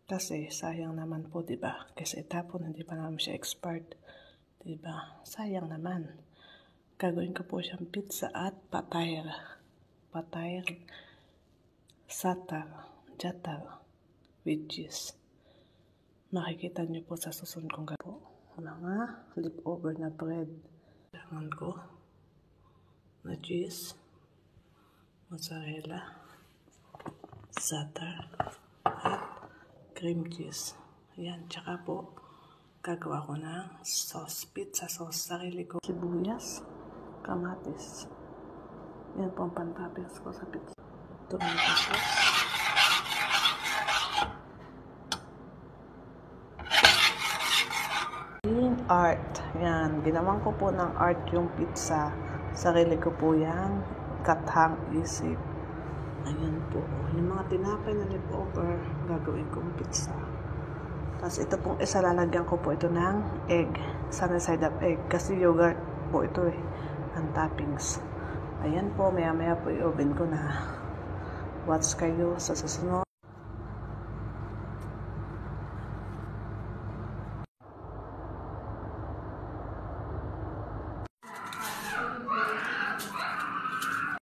Kasi sayang naman po, diba? Kasi tapon, hindi pa naman siya expired. Diba? Sayang naman. Gagawin ko po siyang pizza at patay, satar, jatar, with cheese. Makikita niyo po sa susunod kong gagawin. Mga leftover na bread. Kailangan ko na cheese, mozzarella, satar, at cream cheese. Ayan, tsaka po gagawa ko ng sauce, pizza sauce. Sarili ko sibuyas, kamatis. Yan po ang pantapos ko sa pizza. Tomato sauce. Art. Yan. Ginawan ko po ng art yung pizza. Sarili ko po yan. Kathang isip. Ayan po. Yung mga tinapay na leftover, gagawin kong pizza. Tapos ito pong isa, lalagyan ko po ito ng egg. Sunny side up egg. Kasi yogurt po ito eh. Ang toppings. Ayan po. Maya maya po i-oven ko na. Watch kayo sa susunod.